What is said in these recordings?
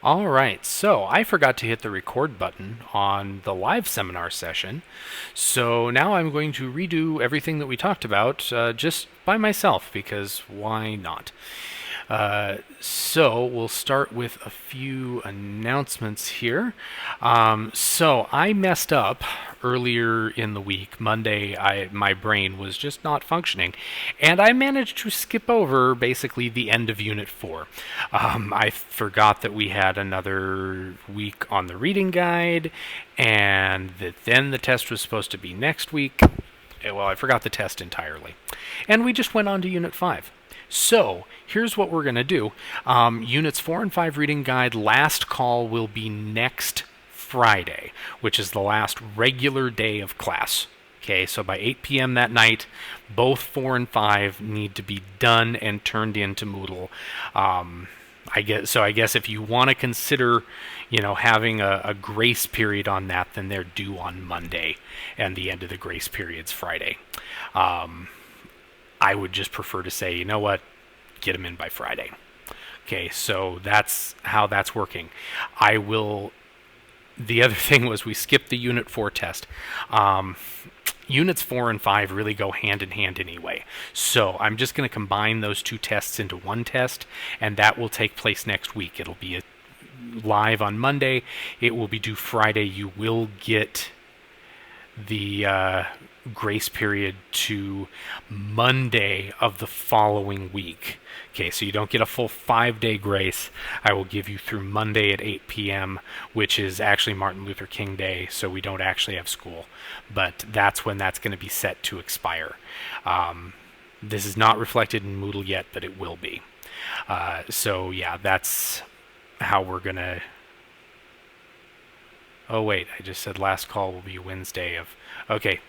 All right, so I forgot to hit the record button on the live seminar session, so now I'm going to redo everything that we talked about just by myself, because why not? So we'll start with a few announcements here. So I messed up earlier in the week. Monday, my brain was just not functioning, and I managed to skip over basically the end of Unit 4. I forgot that we had another week on the reading guide, and that then the test was supposed to be next week. Well, I forgot the test entirely. And we just went on to Unit 5. So, here's what we're going to do. Units 4 and 5 reading guide last call will be next Friday, which is the last regular day of class. Okay, so by 8 p.m. that night, both 4 and 5 need to be done and turned into Moodle. I guess if you want to consider, having a grace period on that, then they're due on Monday, and the end of the grace period's Friday. I would just prefer to say, you know what, get them in by Friday. Okay, so that's how that's working. The other thing was we skipped the Unit 4 test. Units 4 and 5 really go hand in hand anyway. So I'm just going to combine those two tests into one test, and that will take place next week. It'll be live on Monday. It will be due Friday. You will get the grace period to Monday of the following week. Okay, so you don't get a full 5-day grace. I will give you through Monday at 8 p.m., which is actually Martin Luther King Day, so we don't actually have school. But that's when that's going to be set to expire. This is not reflected in Moodle yet, but it will be. So yeah, that's how we're going to... Oh wait, I just said last call will be Wednesday of... Okay,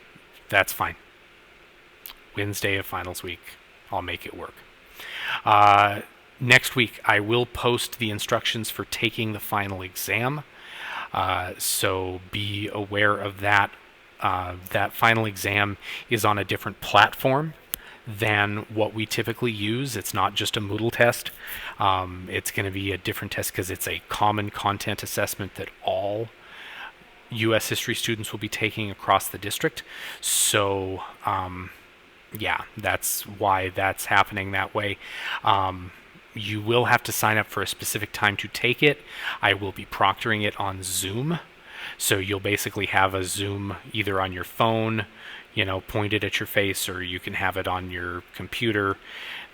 that's fine. Wednesday of finals week. I'll make it work. Next week, I will post the instructions for taking the final exam. So be aware of that. That final exam is on a different platform than what we typically use. It's not just a Moodle test. It's going to be a different test because it's a common content assessment that all U.S. history students will be taking across the district. So, yeah, that's why that's happening that way. You will have to sign up for a specific time to take it. I will be proctoring it on Zoom. So you'll basically have a Zoom either on your phone, pointed at your face, or you can have it on your computer,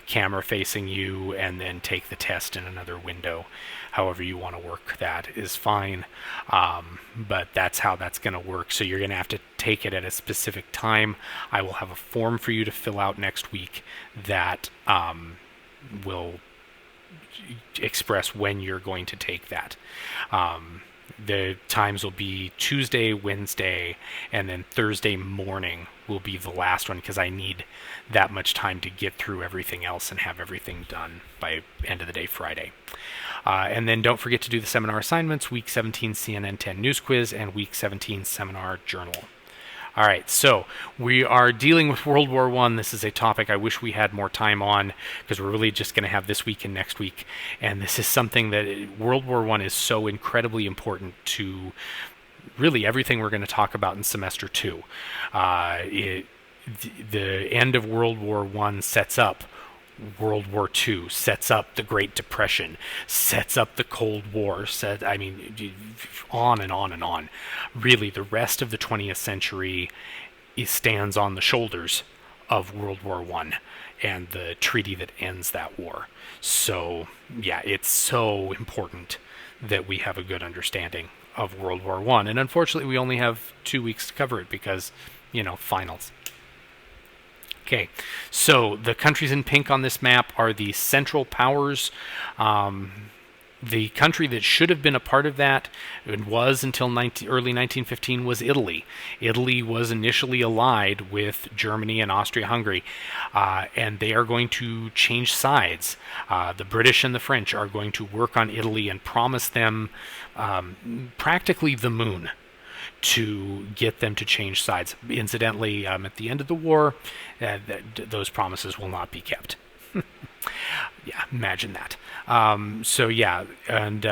camera facing you, and then take the test in another window. However you want to work that is fine, but that's how that's going to work. So you're going to have to take it at a specific time. I will have a form for you to fill out next week that will express when you're going to take that. The times will be Tuesday, Wednesday, and then Thursday morning will be the last one because I need that much time to get through everything else and have everything done by end of the day Friday. And then don't forget to do the seminar assignments, Week 17 CNN 10 News Quiz, and Week 17 Seminar Journal. All right, so we are dealing with World War I. This is a topic I wish we had more time on because we're really just going to have this week and next week. And this is something that World War I is so incredibly important to really everything we're going to talk about in semester 2. The end of World War I sets up World War II, sets up the Great Depression, sets up the Cold War, on and on and on. Really, the rest of the 20th century stands on the shoulders of World War I and the treaty that ends that war. So, yeah, it's so important that we have a good understanding of World War I. And unfortunately, we only have 2 weeks to cover it because, finals. Okay, so the countries in pink on this map are the Central Powers. The country that should have been a part of that and was until early 1915 was Italy. Italy was initially allied with Germany and Austria-Hungary, and they are going to change sides. The British and the French are going to work on Italy and promise them practically the moon to get them to change sides. Incidentally, at the end of the war, those promises will not be kept. Yeah, imagine that. So yeah, and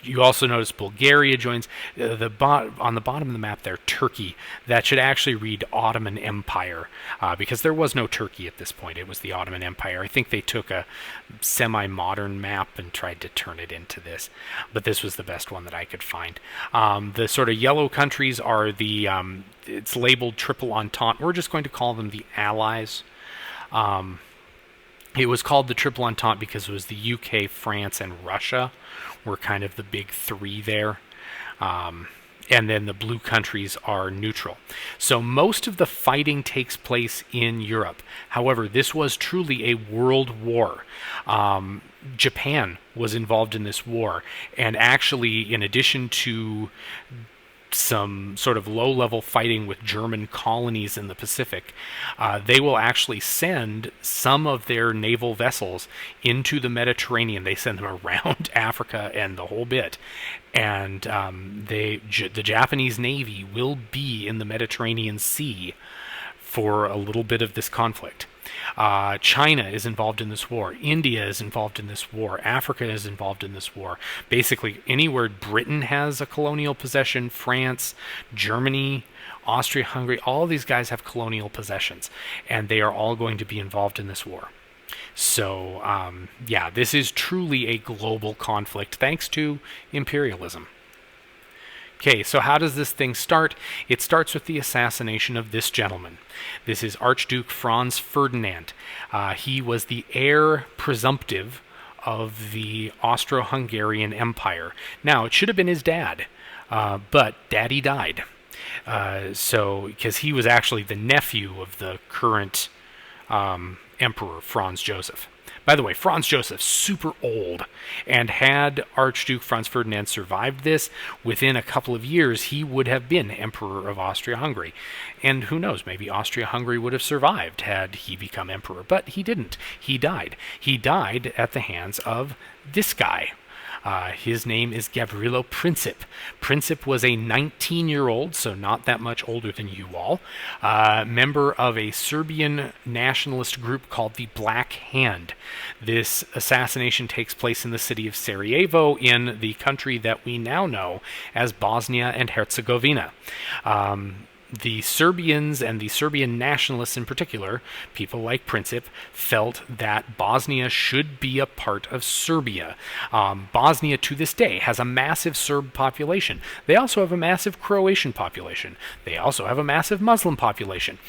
you also notice Bulgaria joins on the bottom of the map there. Turkey. That should actually read Ottoman Empire, because there was no Turkey at this point. It was the Ottoman Empire. I think they took a semi-modern map and tried to turn it into this, but this was the best one that I could find. The sort of yellow countries are the it's labeled Triple Entente. We're just going to call them the Allies. It was called the Triple Entente because it was the UK, France, and Russia were kind of the big three there. And then the blue countries are neutral. So most of the fighting takes place in Europe. However, this was truly a world war. Japan was involved in this war. And actually, in addition to some sort of low-level fighting with German colonies in the Pacific, they will actually send some of their naval vessels into the Mediterranean. They send them around Africa and the whole bit. And the Japanese Navy will be in the Mediterranean Sea for a little bit of this conflict. China is involved in this war. India is involved in this war. Africa is involved in this war. Basically, anywhere Britain has a colonial possession, France, Germany, Austria-Hungary, all of these guys have colonial possessions, and they are all going to be involved in this war. So, yeah, this is truly a global conflict thanks to imperialism. Okay, so how does this thing start? It starts with the assassination of this gentleman. This is Archduke Franz Ferdinand. He was the heir presumptive of the Austro-Hungarian Empire. Now, it should have been his dad, but Daddy died. Because he was actually the nephew of the current Emperor, Franz Joseph. By the way, Franz Joseph's super old, and had Archduke Franz Ferdinand survived this, within a couple of years he would have been Emperor of Austria-Hungary. And who knows, maybe Austria-Hungary would have survived had he become Emperor, but he didn't. He died. He died at the hands of this guy. His name is Gavrilo Princip. Princip was a 19-year-old, so not that much older than you all, member of a Serbian nationalist group called the Black Hand. This assassination takes place in the city of Sarajevo in the country that we now know as Bosnia and Herzegovina. The Serbians and the Serbian nationalists in particular, people like Princip, felt that Bosnia should be a part of Serbia. Bosnia to this day has a massive Serb population. They also have a massive Croatian population. They also have a massive Muslim population.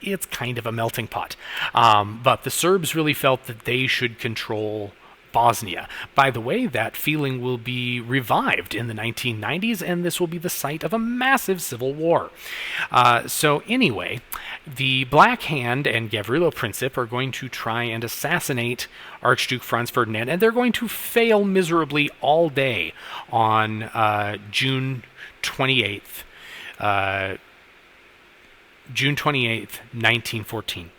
It's kind of a melting pot. But the Serbs really felt that they should control Bosnia. By the way, that feeling will be revived in the 1990s, and this will be the site of a massive civil war. So anyway, the Black Hand and Gavrilo Princip are going to try and assassinate Archduke Franz Ferdinand, and they're going to fail miserably all day on June 28th, 1914.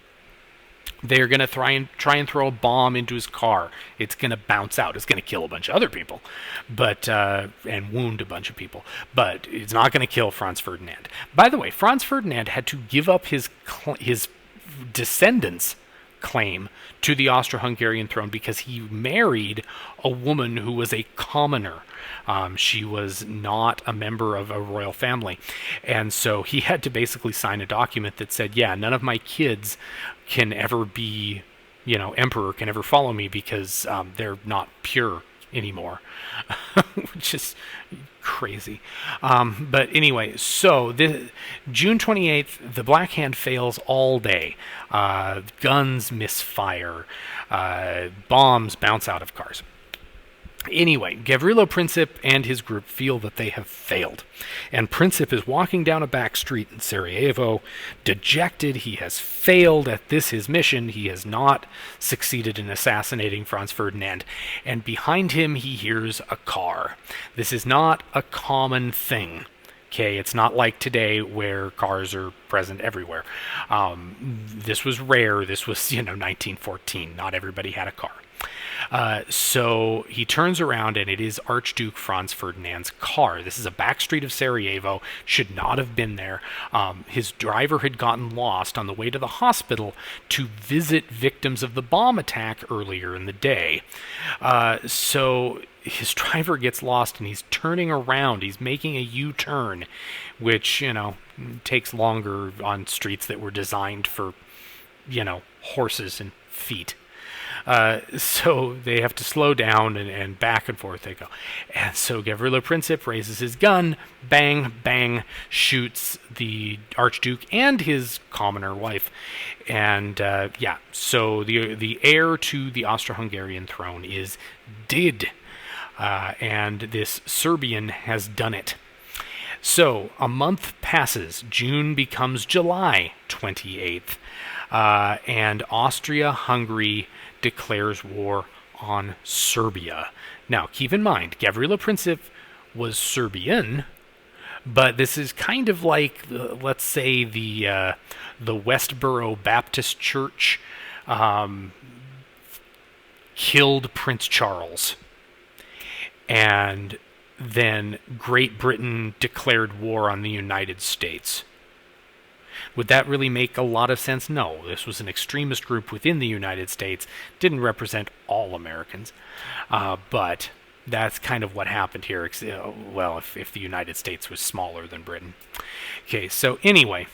They're going to try and throw a bomb into his car. It's going to bounce out. It's going to kill a bunch of other people, but and wound a bunch of people. But it's not going to kill Franz Ferdinand. By the way, Franz Ferdinand had to give up his descendants' claim to the Austro-Hungarian throne because he married a woman who was a commoner. She was not a member of a royal family. And so he had to basically sign a document that said, yeah, none of my kids can ever be, emperor, can ever follow me because they're not pure anymore, which is crazy. But anyway, so June 28th, the Black Hand fails all day. Guns misfire. Bombs bounce out of cars. Anyway, Gavrilo Princip and his group feel that they have failed. And Princip is walking down a back street in Sarajevo, dejected. He has failed at his mission. He has not succeeded in assassinating Franz Ferdinand. And behind him, he hears a car. This is not a common thing. Okay, it's not like today where cars are present everywhere. This was rare. This was, 1914. Not everybody had a car. So he turns around, and it is Archduke Franz Ferdinand's car. This is a back street of Sarajevo, should not have been there. His driver had gotten lost on the way to the hospital to visit victims of the bomb attack earlier in the day. So his driver gets lost, and he's turning around. He's making a U-turn, which, takes longer on streets that were designed for, horses and feet. So they have to slow down, and back and forth they go. And so Gavrilo Princip raises his gun, bang, bang, shoots the Archduke and his commoner wife. And so the heir to the Austro-Hungarian throne is dead. And this Serbian has done it. So a month passes. June becomes July 28th. And Austria-Hungary declares war on Serbia. Now, keep in mind, Gavrilo Princip was Serbian, but this is kind of like, let's say, the Westboro Baptist Church killed Prince Charles, and then Great Britain declared war on the United States. Would that really make a lot of sense? No. This was an extremist group within the United States. Didn't represent all Americans. But that's kind of what happened here. Well, if the United States was smaller than Britain. Okay, so anyway.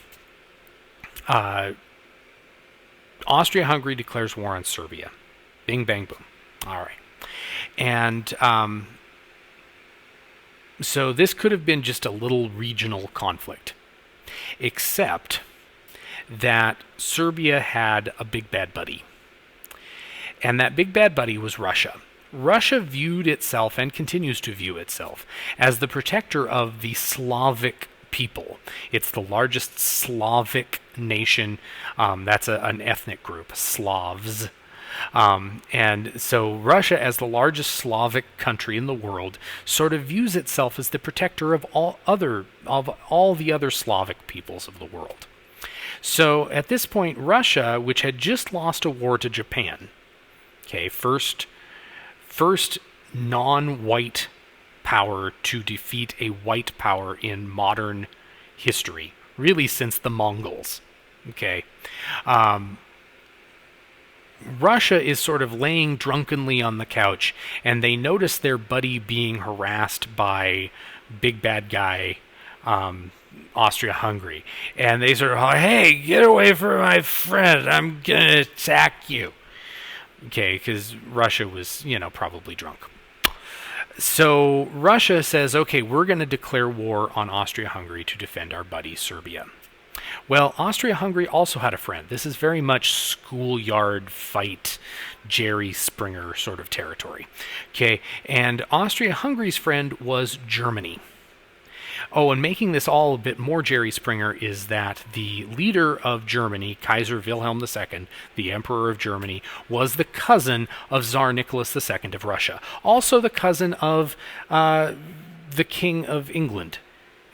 Austria-Hungary declares war on Serbia. Bing, bang, boom. All right. And so this could have been just a little regional conflict. Except that Serbia had a big bad buddy. And that big bad buddy was Russia. Russia viewed itself, and continues to view itself, as the protector of the Slavic people. It's the largest Slavic nation. That's an ethnic group, Slavs. And so Russia, as the largest Slavic country in the world, sort of views itself as the protector of all the other Slavic peoples of the world. So at this point, Russia, which had just lost a war to Japan, first non-white power to defeat a white power in modern history, really since the Mongols. Russia is sort of laying drunkenly on the couch, and they notice their buddy being harassed by big bad guy Austria-Hungary. And they sort of, hey, get away from my friend, I'm going to attack you. Because Russia was, probably drunk. So Russia says, okay, we're going to declare war on Austria-Hungary to defend our buddy Serbia. Well, Austria-Hungary also had a friend. This is very much schoolyard fight, Jerry Springer sort of territory. And Austria-Hungary's friend was Germany. Oh, and making this all a bit more Jerry Springer is that the leader of Germany, Kaiser Wilhelm II, the Emperor of Germany, was the cousin of Tsar Nicholas II of Russia. Also the cousin of the King of England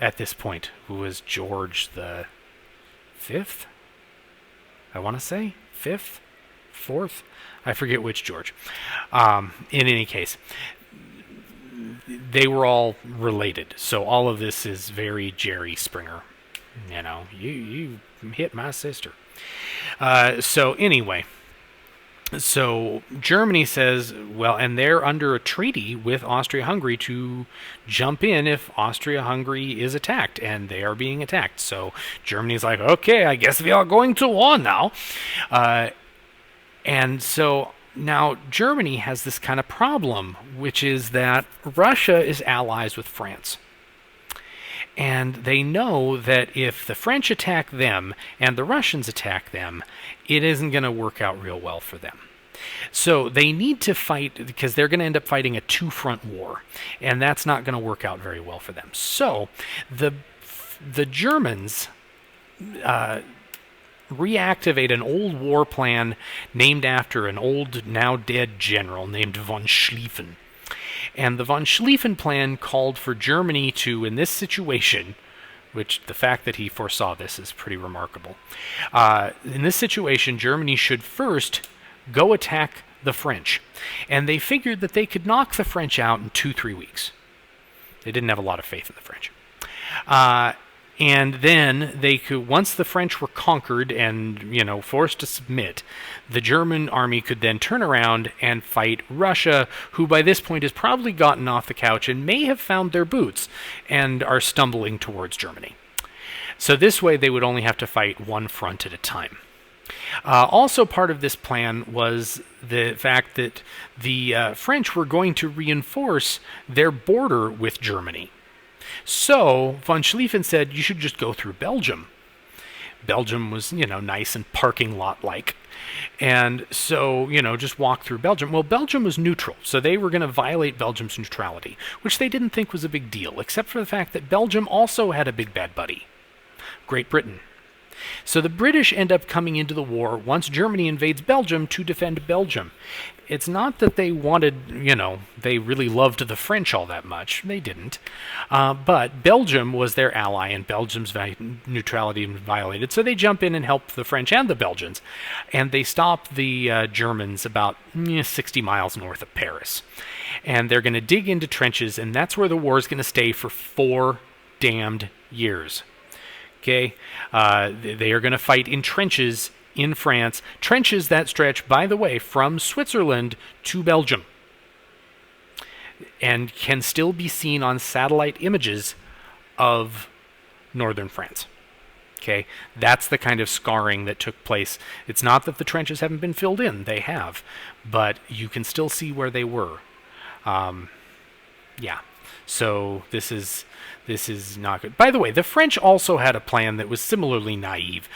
at this point, who was George the Fifth? I want to say? Fifth? Fourth? I forget which George. In any case, they were all related. So all of this is very Jerry Springer. You hit my sister. So anyway, so Germany says, well, and they're under a treaty with Austria-Hungary to jump in if Austria-Hungary is attacked, and they are being attacked. So Germany's like, okay, I guess we are going to war now. And so now Germany has this kind of problem, which is that Russia is allies with France. And they know that if the French attack them and the Russians attack them, it isn't going to work out real well for them. So they need to fight, because they're going to end up fighting a two-front war, and that's not going to work out very well for them. So the Germans reactivate an old war plan named after an old, now dead general named von Schlieffen. And the von Schlieffen plan called for Germany to, in this situation, which the fact that he foresaw this is pretty remarkable. In this situation, Germany should first go attack the French. And they figured that they could knock the French out in 2-3 weeks. They didn't have a lot of faith in the French. And then they could, once the French were conquered and, forced to submit, the German army could then turn around and fight Russia, who by this point has probably gotten off the couch and may have found their boots and are stumbling towards Germany. So this way they would only have to fight one front at a time. Also part of this plan was the fact that the French were going to reinforce their border with Germany. So von Schlieffen said, you should just go through Belgium. Belgium was, nice and parking lot-like. And so, just walk through Belgium. Well, Belgium was neutral, so they were going to violate Belgium's neutrality, which they didn't think was a big deal, except for the fact that Belgium also had a big bad buddy, Great Britain. So the British end up coming into the war once Germany invades Belgium to defend Belgium. It's not that they wanted, they really loved the French all that much. They didn't. But Belgium was their ally, and Belgium's neutrality was violated. So they jump in and help the French and the Belgians. And they stop the Germans about 60 miles north of Paris. And they're going to dig into trenches, and that's where the war is going to stay for 4 damned years. Okay? They are going to fight in trenches in France, trenches that stretch, by the way, from Switzerland to Belgium, and can still be seen on satellite images of northern France. Okay, that's the kind of scarring that took place. It's not that the trenches haven't been filled in, they have, but you can still see where they were. Yeah, so this is not good. By the way, the French also had a plan that was similarly naive.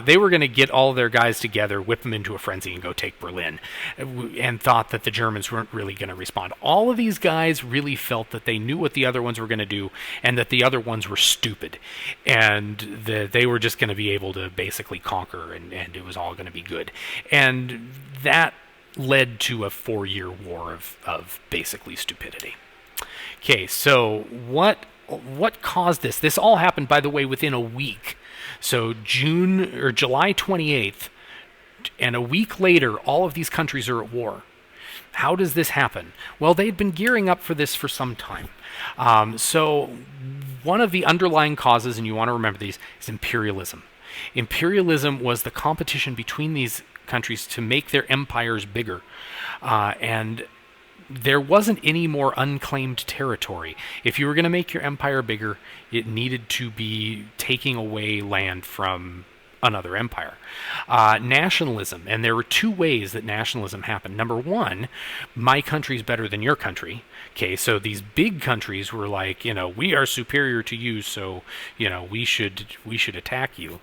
They were going to get all their guys together, whip them into a frenzy, and go take Berlin, and thought that the Germans weren't really going to respond. All of these guys really felt that they knew what the other ones were going to do, and that the other ones were stupid, and they were just going to be able to basically conquer, and it was all going to be good. And that led to a 4-year war of basically stupidity. Okay, so what caused this? This all happened, by the way, within a week. So July 28th, and a week later, all of these countries are at war. How does this happen? Well, they had been gearing up for this for some time. So one of the underlying causes, and you want to remember these, is imperialism. Imperialism was the competition between these countries to make their empires bigger. And there wasn't any more unclaimed territory. If you were going to make your empire bigger, it needed to be taking away land from another empire. Nationalism, and there were 2 ways that nationalism happened. Number 1, my country's better than your country. Okay, so these big countries were like, we are superior to you, so, we should attack you.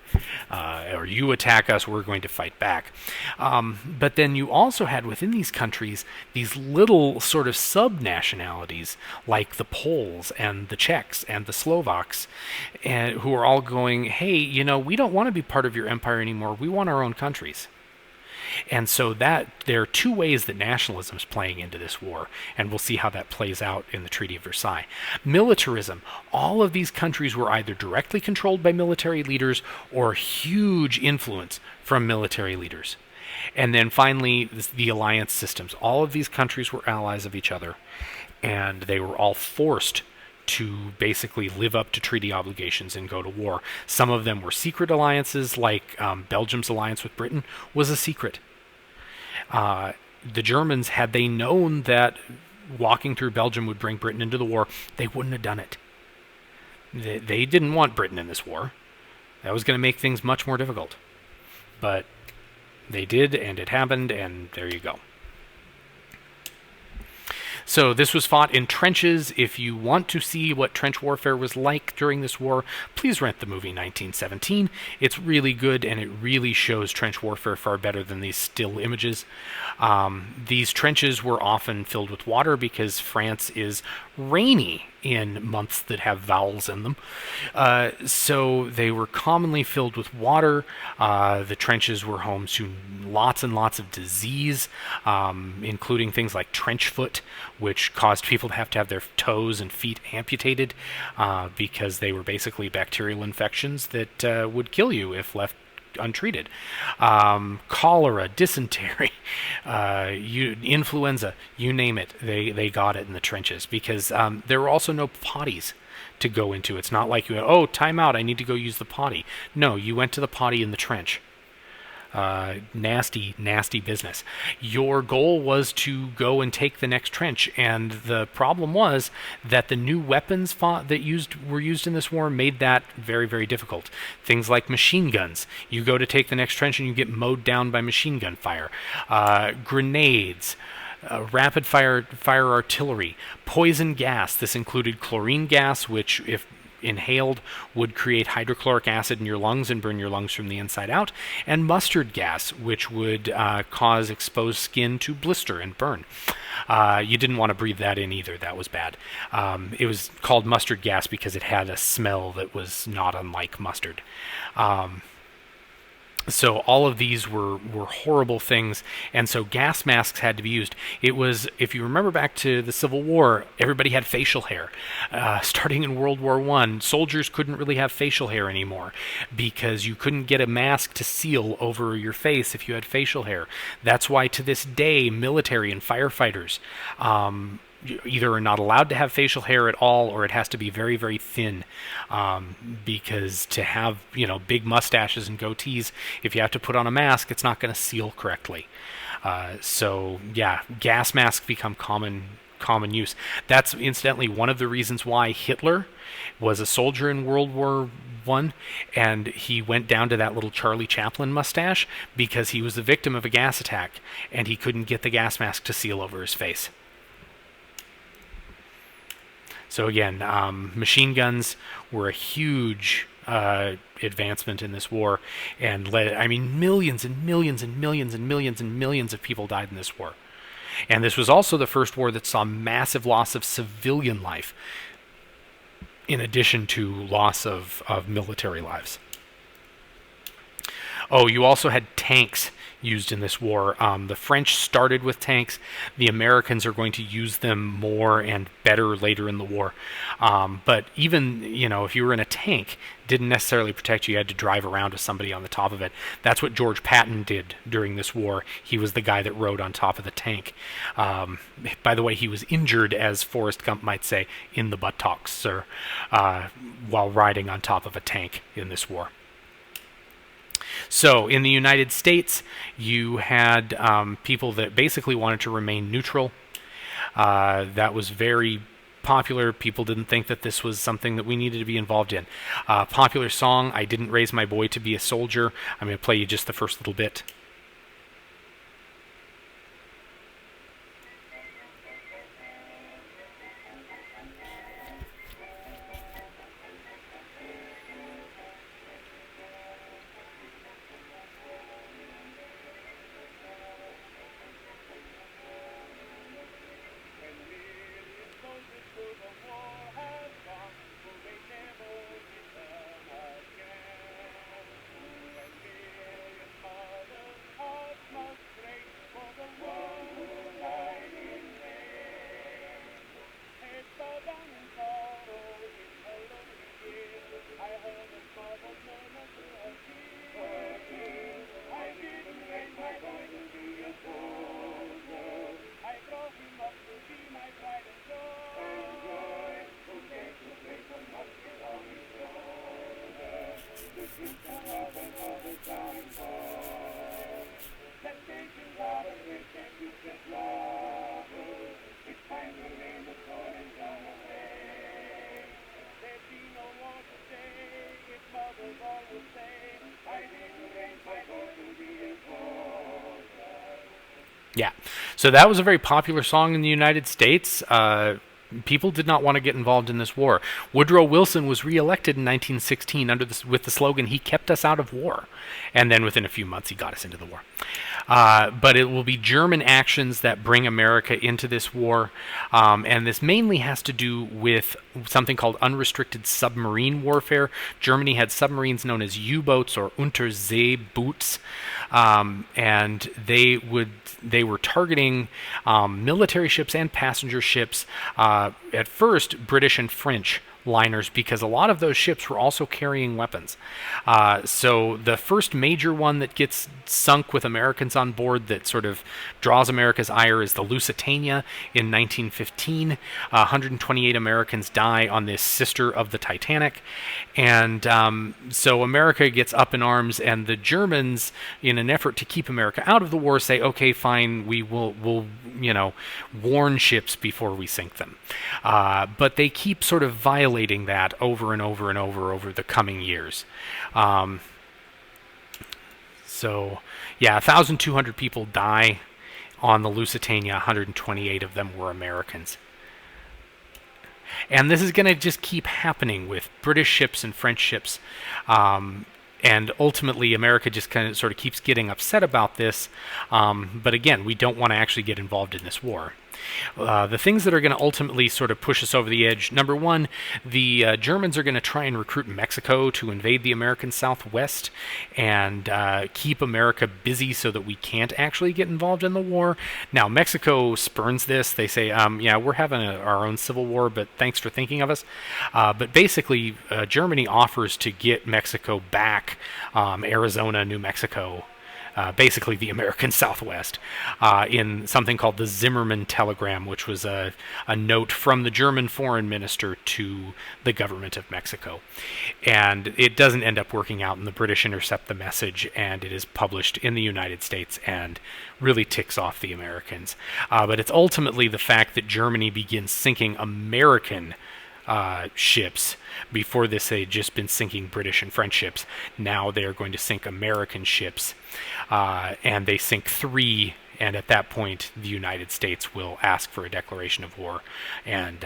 Or you attack us, we're going to fight back. But then you also had within these countries these little sort of sub-nationalities, like the Poles and the Czechs and the Slovaks, who are all going, hey, we don't want to be part of your empire anymore. We want our own countries. And so that there are 2 ways that nationalism is playing into this war, and we'll see how that plays out in the Treaty of Versailles. Militarism. All of these countries were either directly controlled by military leaders or huge influence from military leaders. And then finally, the alliance systems. All of these countries were allies of each other, and they were all forced to basically live up to treaty obligations and go to war. Some of them were secret alliances, like Belgium's alliance with Britain was a secret. The Germans, had they known that walking through Belgium would bring Britain into the war, they wouldn't have done it. They didn't want Britain in this war. That was going to make things much more difficult. But they did, and it happened, and there you go. So this was fought in trenches. If you want to see what trench warfare was like during this war, please rent the movie 1917. It's really good, and it really shows trench warfare far better than these still images. These trenches were often filled with water because France is rainy in months that have vowels in them. So they were commonly filled with water. The trenches were home to lots and lots of disease, including things like trench foot, which caused people to have their toes and feet amputated because they were basically bacterial infections that would kill you if left untreated. Cholera, dysentery, influenza, you name it, they got it in the trenches, because there were also no potties to go into. It's not like you went, oh, time out, I need to go use the potty. No, you went to the potty in the trench. Nasty, nasty business. Your goal was to go and take the next trench, and the problem was that the new weapons that were used in this war made that very, very difficult. Things like machine guns. You go to take the next trench and you get mowed down by machine gun fire. Grenades. Rapid fire artillery, poison gas. This included chlorine gas, which, if inhaled, would create hydrochloric acid in your lungs and burn your lungs from the inside out, and mustard gas, which would cause exposed skin to blister and burn. You didn't want to breathe that in either. That was bad. It was called mustard gas because it had a smell that was not unlike mustard. So all of these were horrible things, and so gas masks had to be used. It was, if you remember back to the Civil War, everybody had facial hair. Starting in World War I, soldiers couldn't really have facial hair anymore because you couldn't get a mask to seal over your face if you had facial hair. That's why to this day, military and firefighters either are not allowed to have facial hair at all, or it has to be very, very thin, because to have, big mustaches and goatees, if you have to put on a mask, it's not going to seal correctly. So yeah, gas masks become common use. That's incidentally one of the reasons why Hitler was a soldier in World War I, and he went down to that little Charlie Chaplin mustache because he was the victim of a gas attack, and he couldn't get the gas mask to seal over his face. So again, machine guns were a huge advancement in this war, and millions and millions and millions and millions and millions of people died in this war. And this was also the first war that saw massive loss of civilian life, in addition to loss of military lives. Oh, you also had tanks used in this war. The French started with tanks. The Americans are going to use them more and better later in the war. But even, if you were in a tank, didn't necessarily protect you. You had to drive around with somebody on the top of it. That's what George Patton did during this war. He was the guy that rode on top of the tank. By the way, he was injured, as Forrest Gump might say, in the buttocks, while riding on top of a tank in this war. So in the United States, you had people that basically wanted to remain neutral. That was very popular. People didn't think that this was something that we needed to be involved in. Popular song, I Didn't Raise My Boy to Be a Soldier. I'm going to play you just the first little bit. Yeah, so that was a very popular song in the United States. People did not want to get involved in this war. Woodrow Wilson was reelected in 1916 with the slogan, "He kept us out of war." And then within a few months, he got us into the war. But it will be German actions that bring America into this war. And this mainly has to do with something called unrestricted submarine warfare. Germany had submarines known as U-boats or Unterseeboots. And they were targeting military ships and passenger ships. At first, British and French liners because a lot of those ships were also carrying weapons. So the first major one that gets sunk with Americans on board that sort of draws America's ire is the Lusitania in 1915. 128 Americans die on this sister of the Titanic. And so America gets up in arms, and the Germans, in an effort to keep America out of the war, say, okay, fine, we'll warn ships before we sink them. But they keep sort of violating that over and over and over the coming years. So, yeah, 1,200 people die on the Lusitania. 128 of them were Americans. And this is going to just keep happening with British ships and French ships. And ultimately, America just kind of sort of keeps getting upset about this. But again, we don't want to actually get involved in this war. The things that are going to ultimately sort of push us over the edge. Number one, the Germans are going to try and recruit Mexico to invade the American Southwest and keep America busy so that we can't actually get involved in the war. Now, Mexico spurns this. They say, yeah, we're having our own civil war, but thanks for thinking of us. But basically, Germany offers to get Mexico back, Arizona, New Mexico, basically the American Southwest, in something called the Zimmermann Telegram, which was a note from the German foreign minister to the government of Mexico. And it doesn't end up working out, and the British intercept the message, and it is published in the United States and really ticks off the Americans. But it's ultimately the fact that Germany begins sinking American ships. Before this, they had just been sinking British and French ships. Now they are going to sink American ships, and they sink 3. And at that point, the United States will ask for a declaration of war, and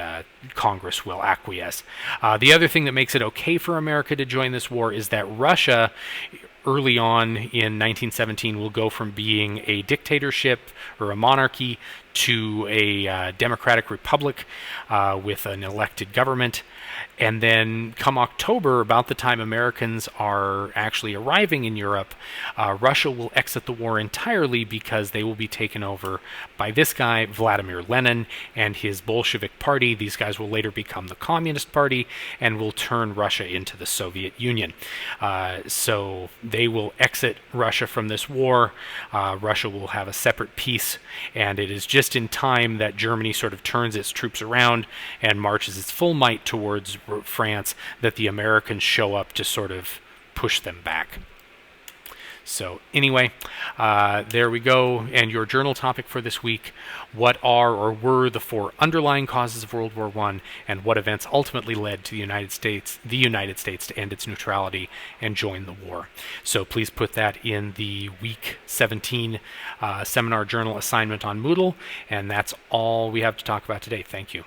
Congress will acquiesce. The other thing that makes it okay for America to join this war is that Russia, early on in 1917, will go from being a dictatorship or a monarchy to a democratic republic with an elected government. And then come October, about the time Americans are actually arriving in Europe, Russia will exit the war entirely because they will be taken over by this guy, Vladimir Lenin, and his Bolshevik party. These guys will later become the Communist Party and will turn Russia into the Soviet Union. So they will exit Russia from this war. Russia will have a separate peace, and it is just in time that Germany sort of turns its troops around and marches its full might towards France that the Americans show up to sort of push them back. So anyway, there we go. And your journal topic for this week: what are or were the 4 underlying causes of World War I, and what events ultimately led to the United States to end its neutrality and join the war? So please put that in the week 17 seminar journal assignment on Moodle. And that's all we have to talk about today. Thank you.